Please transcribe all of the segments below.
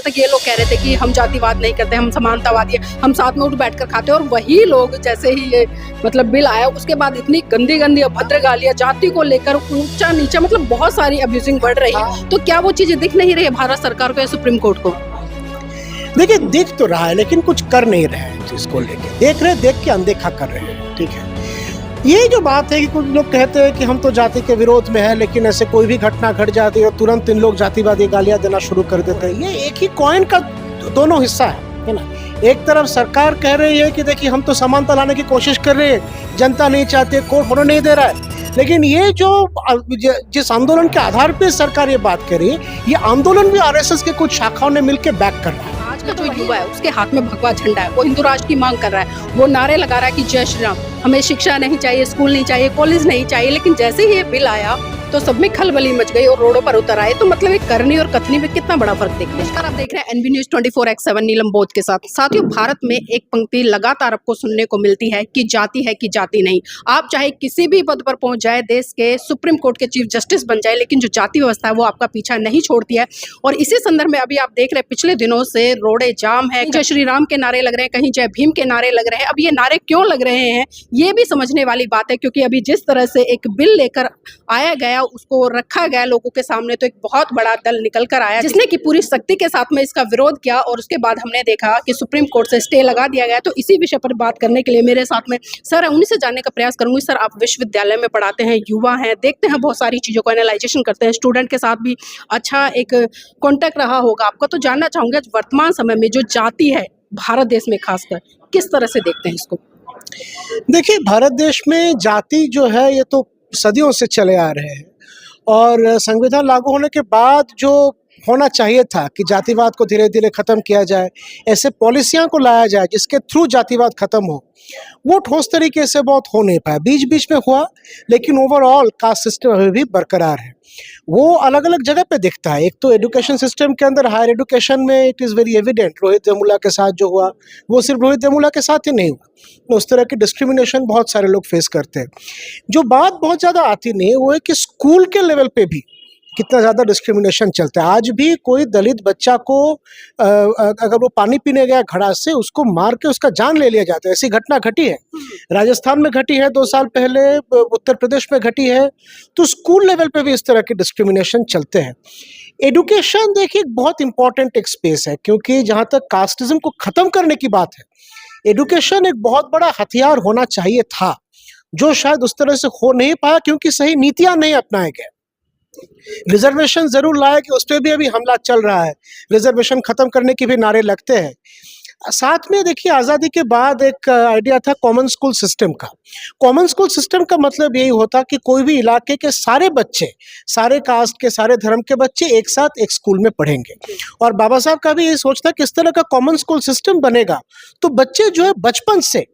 तक ये लोग कह रहे थे कि हम जातिवाद नहीं करते, हम समानतावादी हैं, हम साथ में उठ बैठकर खाते हैं, और वही लोग जैसे ही ये मतलब बिल आया उसके बाद इतनी गंदी गंदी अभद्र गालियां जाति को लेकर ऊंचा नीचा मतलब बहुत सारी अब्यूजिंग बढ़ रही है। तो क्या वो चीजें दिख नहीं रही है भारत सरकार को या सुप्रीम कोर्ट को? देखिए, दिख तो रहा है लेकिन कुछ कर नहीं रहे हैं इसको लेके। देख के अनदेखा कर रहे हैं। ठीक है, ये जो बात है कि कुछ लोग कहते हैं कि हम तो जाति के विरोध में हैं, लेकिन ऐसे कोई भी घटना घट जाती है और तुरंत इन लोग जातिवादी गालियां देना शुरू कर देते हैं। ये एक ही कॉइन का दोनों हिस्सा है ना। एक तरफ सरकार कह रही है कि देखिए हम तो समानता लाने की कोशिश कर रहे हैं, जनता नहीं चाहती, कोर्ट होने नहीं दे रहा है, लेकिन ये जो जिस आंदोलन के आधार पर सरकार ये बात कर रही है, ये आंदोलन भी आरएसएस के कुछ शाखाओं ने मिलकर बैक कर रहा है। आज का जो युवा है उसके हाथ में भगवा झंडा है, वो हिंदू राष्ट्र की मांग कर रहा है, वो नारे लगा रहा है कि जय श्री राम, हमें शिक्षा नहीं चाहिए, स्कूल नहीं चाहिए, कॉलेज नहीं चाहिए। लेकिन जैसे ही ये बिल आया तो सब में खलबली मच गई और रोडों पर उतर आए। तो मतलब एक करनी और कथनी में कितना बड़ा फर्क देखते हैं। आप देख रहे हैं एनबी न्यूज 24/7 नीलम बोध के साथ। साथियों, भारत में एक पंक्ति लगातार आपको सुनने को मिलती है कि जाति है कि जाति नहीं। आप चाहे किसी भी पद पर पहुंच जाए, देश के सुप्रीम कोर्ट के चीफ जस्टिस बन जाए, लेकिन जो जाति व्यवस्था है वो आपका पीछा नहीं छोड़ती है। और इसी संदर्भ में अभी आप देख रहे हैं पिछले दिनों से रोडे जाम है, जय श्री राम के नारे लग रहे हैं, कहीं जय भीम के नारे लग रहे हैं। अब ये नारे क्यों लग रहे हैं ये भी समझने वाली बात है, क्योंकि अभी जिस तरह से एक बिल लेकर आया गया, उसको रखा गया लोगों के सामने, तो एक बहुत बड़ा दल निकल कर आया जिसने कि पूरी शक्ति के साथ में इसका विरोध किया। और उसके बाद हमने देखा कि सुप्रीम कोर्ट से स्टे लगा दिया गया। तो इसी विषय पर बात करने के लिए मेरे साथ में सर, उन्हीं से जानने का प्रयास करूंगी। सर, आप विश्वविद्यालय में पढ़ाते हैं, युवा हैं, देखते हैं बहुत सारी चीजों को एनालाइजेशन करते हैं, स्टूडेंट के साथ भी अच्छा एक कॉन्टेक्ट रहा होगा आपका। तो जानना चाहूंगा वर्तमान समय में जो जाति है भारत देश में खासकर, किस तरह से देखते हैं इसको? देखिए, भारत देश में जाति जो है ये तो सदियों से चले आ रहे हैं, और संविधान लागू होने के बाद जो होना चाहिए था कि जातिवाद को धीरे धीरे खत्म किया जाए, ऐसे पॉलिसियां को लाया जाए जिसके थ्रू जातिवाद खत्म हो, वो ठोस तरीके से बहुत हो नहीं पाया। बीच बीच में हुआ, लेकिन ओवरऑल कास्ट सिस्टम अभी भी बरकरार है। वो अलग अलग जगह पे दिखता है। एक तो एजुकेशन सिस्टम के अंदर, हायर एजुकेशन में it is very evident. Rohit Vemula के साथ जो हुआ वो सिर्फ रोहित वेमुला के साथ ही नहीं हुआ, उस तरह की डिस्क्रिमिनेशन बहुत सारे लोग फेस करते हैं। जो बात बहुत ज़्यादा आती नहीं वो है कि स्कूल के लेवल पे भी कितना ज़्यादा डिस्क्रिमिनेशन चलता है। आज भी कोई दलित बच्चा को अगर वो पानी पीने गया घड़ा से, उसको मार के उसका जान ले लिया जाता है। ऐसी घटना घटी है, राजस्थान में घटी है 2 साल पहले, उत्तर प्रदेश में घटी है। तो स्कूल लेवल पे भी इस तरह के डिस्क्रिमिनेशन चलते हैं। एडुकेशन देखिए बहुत इंपॉर्टेंट एक स्पेस है, क्योंकि जहाँ तक कास्टिज्म को ख़त्म करने की बात है, एडुकेशन एक बहुत बड़ा हथियार होना चाहिए था, जो शायद उस तरह से हो नहीं पाया क्योंकि सही नीतियाँ नहीं अपनाए गए। रिजर्वेशन जरूर लाए कि उस पर भी अभी हमला चल रहा है, रिजर्वेशन खत्म करने के भी नारे लगते हैं। साथ में देखिए, आज़ादी के बाद एक आइडिया था कॉमन स्कूल सिस्टम का। कॉमन स्कूल सिस्टम का मतलब यही होता कि कोई भी इलाके के सारे बच्चे, सारे कास्ट के, सारे धर्म के बच्चे एक साथ एक स्कूल में पढ़ेंगे। और बाबा साहब का भी यही सोच था कि इस तरह का कॉमन स्कूल सिस्टम बनेगा तो बच्चे जो है बचपन से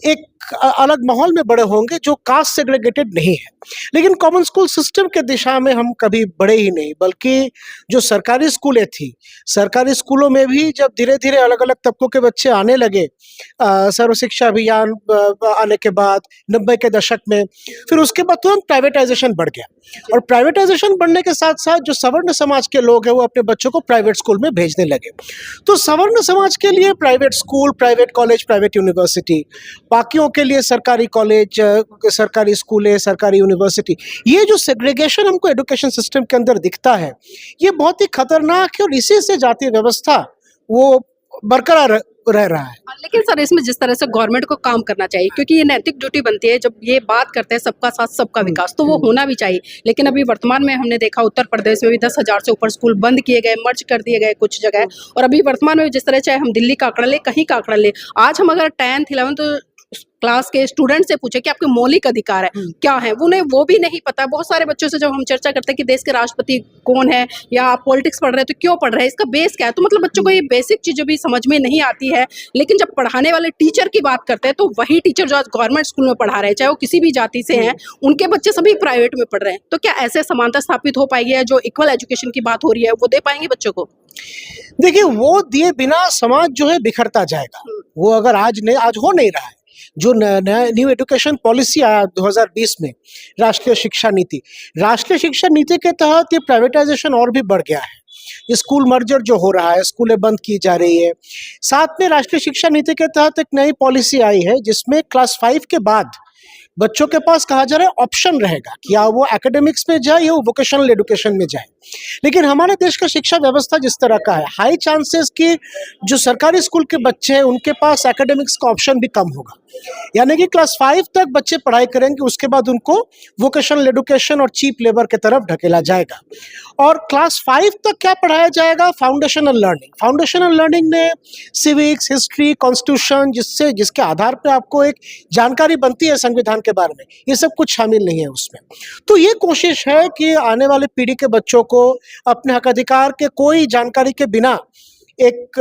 एक अलग माहौल में बड़े होंगे जो कास्ट सेग्रीगेटेड नहीं है। लेकिन कॉमन स्कूल सिस्टम के दिशा में हम कभी बढ़े ही नहीं, बल्कि जो सरकारी स्कूलें थी, सरकारी स्कूलों में भी जब धीरे धीरे अलग अलग तबकों के बच्चे आने लगे, सर्व शिक्षा अभियान आने के बाद 90 के दशक में, फिर उसके बाद तुरंत प्राइवेटाइजेशन बढ़ गया। और प्राइवेटाइजेशन बढ़ने के साथ साथ जो सवर्ण समाज के लोग हैं वो अपने बच्चों को प्राइवेट स्कूल में भेजने लगे। तो सवर्ण समाज के लिए private school, private college, private university, बाकियों के लिए सरकारी कॉलेज, सरकारी स्कूलें, सरकारी यूनिवर्सिटी। ये जो सेग्रीगेशन हमको एजुकेशन सिस्टम के अंदर दिखता है, ये बहुत ही खतरनाक है, और इसी से जातीय व्यवस्था वो बरकरार रह रहा है। लेकिन सर, इसमें जिस तरह से गवर्नमेंट को काम करना चाहिए, क्योंकि ये नैतिक ड्यूटी बनती है, जब ये बात करते हैं सबका साथ सबका विकास, तो वो होना भी चाहिए। लेकिन अभी वर्तमान में हमने देखा उत्तर प्रदेश में भी 10,000 से ऊपर स्कूल बंद किए गए, मर्ज कर दिए गए कुछ जगह। और अभी वर्तमान में जिस तरह, चाहे हम दिल्ली का आंकड़ा ले, कहीं का आंकड़ा ले, आज हम अगर 10th 11th क्लास के स्टूडेंट से पूछे कि आपके मौलिक अधिकार है क्या है, उन्हें वो भी नहीं पता। बहुत सारे बच्चों से जब हम चर्चा करते हैं कि देश के राष्ट्रपति कौन है या आप पॉलिटिक्स पढ़ रहे हैं तो क्यों पढ़ रहे हैं, इसका बेस क्या है, तो मतलब बच्चों को ये बेसिक चीजें भी समझ में नहीं आती है। लेकिन जब पढ़ाने वाले टीचर की बात करते हैं तो वही टीचर जो आज गवर्नमेंट स्कूल में पढ़ा रहे हैं, चाहे वो किसी भी जाति से हैं, उनके बच्चे सभी प्राइवेट में पढ़ रहे हैं। तो क्या ऐसे समानता स्थापित हो पाएगी, या जो इक्वल एजुकेशन की बात हो रही है वो दे पाएंगे बच्चों को? देखिए, वो दिए बिना समाज जो है बिखरता जाएगा। वो अगर आज हो नहीं रहा है। जो न्यू एजुकेशन पॉलिसी आया 2020 में, राष्ट्रीय शिक्षा नीति के तहत ये प्राइवेटाइजेशन और भी बढ़ गया है। स्कूल मर्जर जो हो रहा है, स्कूलें बंद की जा रही है। साथ में राष्ट्रीय शिक्षा नीति के तहत एक नई पॉलिसी आई है जिसमें क्लास 5 के बाद बच्चों के पास कहा जा रहा है ऑप्शन रहेगा कि या वो एकेडमिक्स में जाए या वो वोकेशनल एजुकेशन में जाए। लेकिन हमारे देश का शिक्षा व्यवस्था जिस तरह का है, हाई चांसेस कि जो सरकारी स्कूल के बच्चे हैं उनके पास एकेडमिक्स का ऑप्शन भी कम होगा। यानी कि क्लास 5 तक बच्चे पढ़ाई करेंगे, उसके बाद उनको वोकेशनल एजुकेशन और चीप लेबर की तरफ ढकेला जाएगा। और क्लास 5 तक क्या पढ़ाया जाएगा? Foundational learning. फाउंडेशनल लर्निंग में सिविक्स, हिस्ट्री, कॉन्स्टिट्यूशन, जिसके आधार पर आपको एक जानकारी बनती है संविधान के बारे में, ये सब कुछ शामिल नहीं है उसमें। तो ये कोशिश है कि आने वाले पीढ़ी के बच्चों को अपने हक अधिकार के कोई जानकारी के बिना एक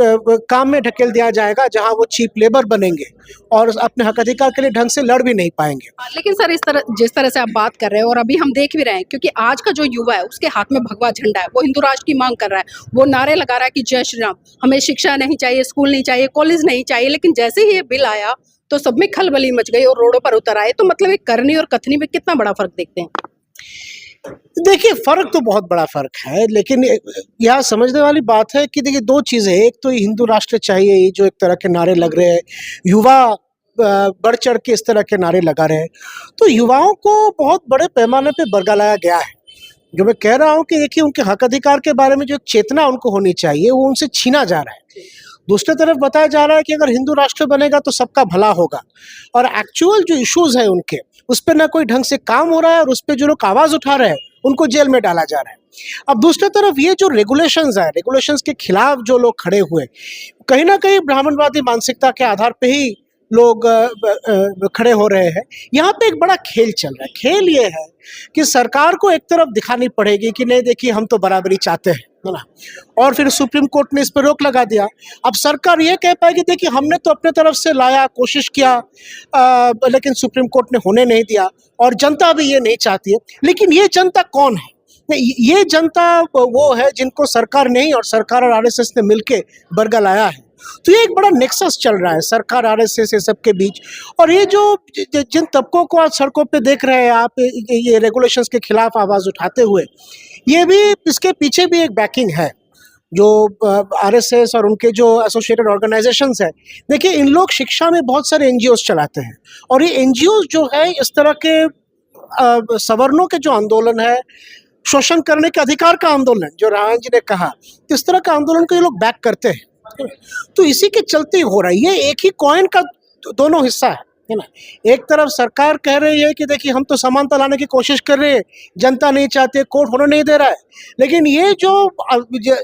काम में ढकेल दिया जाएगा जहां वो चीप लेबर बनेंगे और अपने हक अधिकार के लिए ढंग से लड़ भी नहीं पाएंगे। लेकिन सर जिस तरह से आप बात कर रहे हैं और अभी हम देख भी रहे हैं, क्योंकि आज का जो युवा है उसके हाथ में भगवा झंडा है, वो हिंदू राष्ट्र की मांग कर रहा है, वो नारे लगा रहा है कि जय श्री राम, हमें शिक्षा नहीं चाहिए, स्कूल नहीं चाहिए, कॉलेज नहीं चाहिए। लेकिन जैसे ही ये बिल आया तो सब में खलबली मच गई और रोडों पर उतर आए। तो मतलब एक करनी और कथनी में कितना बड़ा फर्क देखते हैं? देखिए, फर्क तो बहुत बड़ा फर्क है, लेकिन यहाँ समझने वाली बात है कि देखिए दो चीजें, एक तो हिंदू राष्ट्र चाहिए, ये जो एक तरह के नारे लग रहे हैं, युवा बढ़ चढ़ के इस तरह के नारे लगा रहे हैं, तो युवाओं को बहुत बड़े पैमाने पे बरगलाया गया है। जो मैं कह रहा हूँ कि देखिए उनके हक अधिकार के बारे में जो एक चेतना उनको होनी चाहिए वो उनसे छीना जा रहा है। दूसरी तरफ बताया जा रहा है कि अगर हिंदू राष्ट्र बनेगा तो सबका भला होगा, और एक्चुअल जो इश्यूज है उनके उस पर ना कोई ढंग से काम हो रहा है और उस पर जो लोग आवाज उठा रहे हैं उनको जेल में डाला जा रहा है। अब दूसरी तरफ ये जो रेगुलेशंस है, रेगुलेशंस के खिलाफ जो लोग खड़े हुए, कहीं ना कहीं ब्राह्मणवादी मानसिकता के आधार पे ही लोग खड़े हो रहे हैं। यहाँ पे एक बड़ा खेल चल रहा है। खेल ये है कि सरकार को एक तरफ दिखानी पड़ेगी कि नहीं देखिए हम तो बराबरी चाहते हैं, है ना, और फिर सुप्रीम कोर्ट ने इस पर रोक लगा दिया। अब सरकार ये कह पाएगी देखिए हमने तो अपने तरफ से लाया, कोशिश किया, लेकिन सुप्रीम कोर्ट ने होने नहीं दिया और जनता भी ये नहीं चाहती है। लेकिन ये जनता कौन है? ये जनता वो है जिनको सरकार नहीं और सरकार और आरएसएस ने मिलके बरगलाया है। तो ये एक बड़ा नेक्सस चल रहा है सरकार आरएसएस ये सब के बीच। और ये जो जिन तबकों को आज सड़कों पे देख रहे हैं आप, ये रेगुलेशंस के खिलाफ आवाज उठाते हुए, ये भी इसके पीछे भी एक बैकिंग है जो आरएसएस और उनके जो एसोसिएटेड ऑर्गेनाइजेशंस है। देखिए इन लोग शिक्षा में बहुत सारे एनजीओस चलाते हैं, और ये एनजीओस जो है इस तरह के सवर्णों के जो आंदोलन है, शोषण करने के अधिकार का आंदोलन जो रावण जी ने कहा, इस तरह का आंदोलन को ये लोग बैक करते हैं। तो इसी के चलते ही हो रहा है। ये एक ही कॉइन का दोनों हिस्सा है ना। एक तरफ सरकार कह रही है कि देखिए हम तो समानता लाने की कोशिश कर रहे हैं, जनता नहीं चाहती, कोर्ट होने नहीं दे रहा है। लेकिन ये जो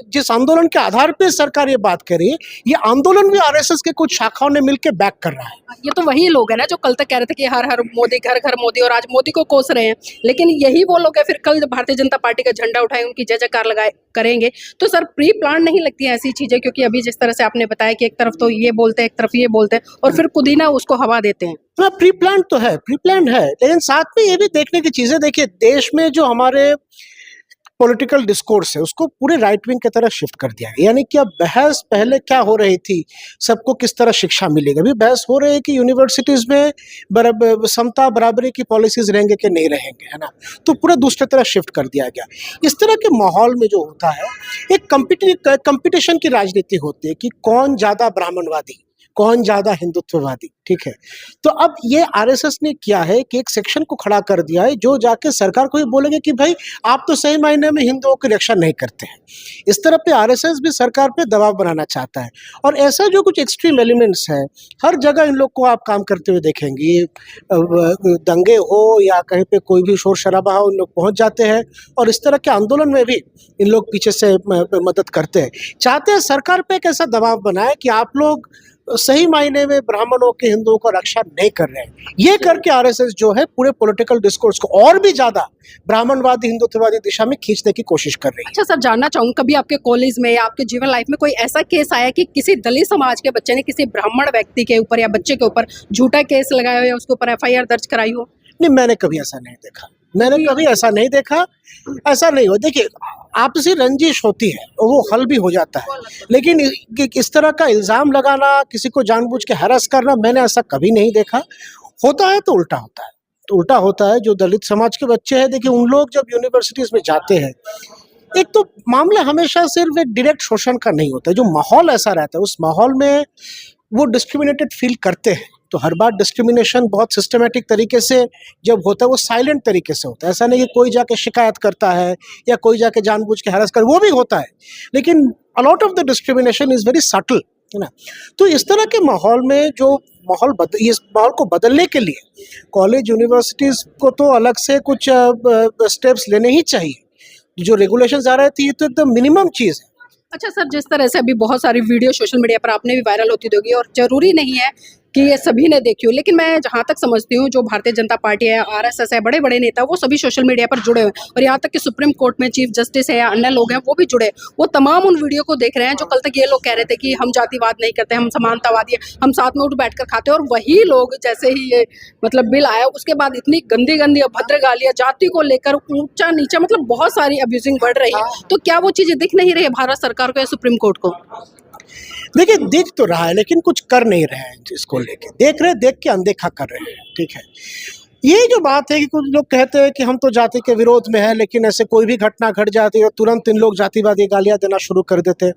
जिस आंदोलन के आधार पे सरकार ये बात कर रही है, ये आंदोलन भी आरएसएस के कुछ शाखाओं ने मिलकर बैक कर रहा है। ये तो वही लोग हैं ना जो कल तक कह रहे थे कि हर हर मोदी, घर घर मोदी, और आज मोदी को कोस रहे हैं। लेकिन यही वो लोग हैं फिर कल भारतीय जनता पार्टी का झंडा उठाए, उनकी जय जयकार लगाए करेंगे। तो सर प्री प्लान नहीं लगती है ऐसी चीजें? क्योंकि अभी जिस तरह से आपने बताया कि एक तरफ तो ये बोलते हैं, एक तरफ ये बोलते हैं, और फिर खुद ही ना उसको हवा देते हैं। हाँ, प्री प्लान तो है, प्री प्लान है, लेकिन साथ में ये भी देखने की चीजें, देखिए देश में जो हमारे पॉलिटिकल डिस्कोर्स है उसको पूरे राइट विंग की तरह शिफ्ट कर दिया है। यानी कि अब बहस पहले क्या हो रही थी, सबको किस तरह शिक्षा मिलेगी, अभी बहस हो रही है कि यूनिवर्सिटीज में समता बराबरी की पॉलिसीज रहेंगे कि नहीं रहेंगे, है ना। तो पूरा दूसरी तरह शिफ्ट कर दिया गया। इस तरह के माहौल में जो होता है, एक कंपटीशन की राजनीति होती है कि कौन ज्यादा ब्राह्मणवादी, कौन ज्यादा हिंदुत्ववादी, ठीक है। तो अब ये आरएसएस ने किया है कि एक सेक्शन को खड़ा कर दिया है जो जाके सरकार को ये बोलेंगे कि भाई आप तो सही मायने में हिंदुओं की रक्षा नहीं करते हैं। इस तरह पे आरएसएस भी सरकार पे दबाव बनाना चाहता है, और ऐसा जो कुछ एक्सट्रीम एलिमेंट्स है हर जगह इन लोग को आप काम करते हुए देखेंगे। दंगे हो या कहीं पे कोई भी शोर शराबा हो, इन लोग पहुंच जाते हैं, और इस तरह के आंदोलन में भी इन लोग पीछे से मदद करते हैं। चाहते हैं सरकार पे एक ऐसा दबाव बनाए कि आप लोग सही मायने में ब्राह्मणों के, हिंदुओं को रक्षा नहीं कर रहे हैं। ये करके आरएसएस जो है पूरे पॉलिटिकल डिस्कोर्स को और भी ज्यादा ब्राह्मणवादी, हिंदुत्ववादी दिशा में खींचने की कोशिश कर रही है। अच्छा सर, जानना चाहूंगा कभी आपके कॉलेज में या आपके जीवन लाइफ में कोई ऐसा केस आया कि किसी दलित समाज के बच्चे ने किसी ब्राह्मण व्यक्ति के ऊपर या बच्चे के ऊपर झूठा केस लगाया हो या उसके ऊपर एफआईआर दर्ज कराई हो? नहीं, मैंने कभी ऐसा नहीं देखा, मैंने कभी ऐसा नहीं देखा, ऐसा नहीं हो। देखिए आपसी रंजिश होती है और वो हल भी हो जाता है, लेकिन इस तरह का इल्जाम लगाना, किसी को जानबूझ के हरास करना, मैंने ऐसा कभी नहीं देखा। होता है तो उल्टा होता है, तो उल्टा होता है। जो दलित समाज के बच्चे हैं, देखिए उन लोग जब यूनिवर्सिटीज में जाते हैं, एक तो मामला हमेशा सिर्फ एक डायरेक्ट शोषण का नहीं होता है, जो माहौल ऐसा रहता है उस माहौल में वो डिस्क्रिमिनेटेड फील करते हैं। तो हर बार डिस्क्रिमिनेशन बहुत सिस्टमेटिक तरीके से जब होता है वो साइलेंट तरीके से होता है, ऐसा नहीं कि कोई जाके शिकायत करता है या कोई जाके जानबूझ के हैरेस कर, वो भी होता है, लेकिन a lot of the discrimination is very subtle, है ना। तो इस तरह के माहौल में जो इस माहौल को बदलने के लिए कॉलेज यूनिवर्सिटीज को तो अलग से कुछ स्टेप्स लेने ही चाहिए। जो रेगुलेशंस आ रहे थे ये तो एकदम मिनिमम चीज़ है। अच्छा सर, जिस तरह से अभी बहुत सारी वीडियो सोशल मीडिया पर आपने भी वायरल होती होगी, और जरूरी नहीं है कि ये सभी ने देखी हो, लेकिन मैं जहाँ तक समझती हूँ जो भारतीय जनता पार्टी है, आरएसएस है, बड़े बड़े नेता, वो सभी सोशल मीडिया पर जुड़े हुए हैं, और यहाँ तक कि सुप्रीम कोर्ट में चीफ जस्टिस है या अन्य लोग हैं वो भी जुड़े, वो तमाम उन वीडियो को देख रहे हैं जो कल तक ये लोग कह रहे थे कि हम जातिवाद नहीं करते, हम समानतावादी है, हम साथ में उठ बैठ कर खाते हैं। और वही लोग जैसे ही ये मतलब बिल आया उसके बाद इतनी गंदी गंदी अभद्र गालियाँ जाति को लेकर ऊंचा नीचा, मतलब बहुत सारी अब्यूजिंग बढ़ रही है। तो क्या वो चीजें दिख नहीं रही है भारत सरकार को या सुप्रीम कोर्ट को? देखिए, दिख तो रहा है लेकिन कुछ कर नहीं रहे हैं इसको लेके, देख के अनदेखा कर रहे हैं, ठीक है। ये जो बात है कि कुछ लोग कहते हैं कि हम तो जाति के विरोध में हैं, लेकिन ऐसे कोई भी घटना घट जाती है और तुरंत इन लोग जातिवादी गालियां देना शुरू कर देते हैं।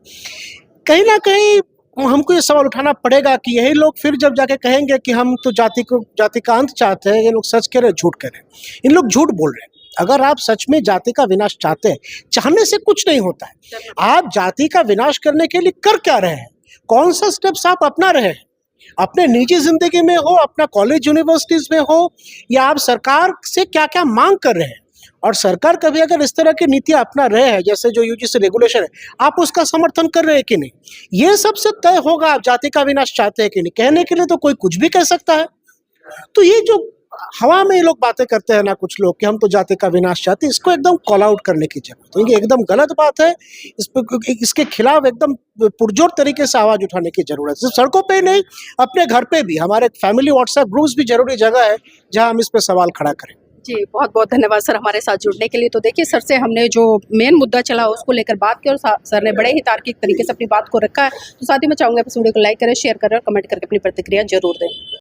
कहीं ना कहीं हमको ये सवाल उठाना पड़ेगा कि यही लोग फिर जब जाके कहेंगे कि हम तो जाति का अंत चाहते हैं, ये लोग सच कह रहे झूठ कह रहे हैं, इन लोग झूठ बोल रहे हैं। अगर आप सच में जाति का विनाश चाहते हैं, चाहने से कुछ नहीं होता है, आप जाति का विनाश करने के लिए कर क्या रहे हैं, कौन सा स्टेप्स आप अपना रहे हैं, अपने निजी जिंदगी में हो, अपना कॉलेज यूनिवर्सिटीज में हो, या आप सरकार से क्या क्या मांग कर रहे हैं। और सरकार कभी अगर इस तरह की नीतियां अपना रहे हैं, जैसे जो यूजीसी रेगुलेशन है, आप उसका समर्थन कर रहे हैं कि नहीं, ये सबसे तय होगा आप जाति का विनाश चाहते हैं कि नहीं। कहने के लिए तो कोई कुछ भी कह सकता है। तो ये जो हवा में ये लोग बातें करते हैं ना कुछ लोग कि हम तो जाति का विनाश चाहते हैं, इसको एकदम कॉल आउट करने की जरूरत है। ये एकदम गलत बात है, इसके खिलाफ एकदम पुरजोर तरीके से आवाज उठाने की जरूरत है। सिर्फ सड़कों पे नहीं, अपने घर पे भी, हमारे फैमिली व्हाट्सएप ग्रुप्स भी जरूरी जगह है जहां हम इस पे सवाल खड़ा करें। जी, बहुत बहुत धन्यवाद सर हमारे साथ जुड़ने के लिए। तो देखिए, सर से हमने जो मेन मुद्दा चला उसको लेकर बात की और सर ने बड़े ही तार्किक तरीके से अपनी बात को रखा है। तो साथ ही मैं चाहूँगा इस वीडियो को लाइक करें, शेयर करें और कमेंट करके अपनी प्रतिक्रिया जरूर दें।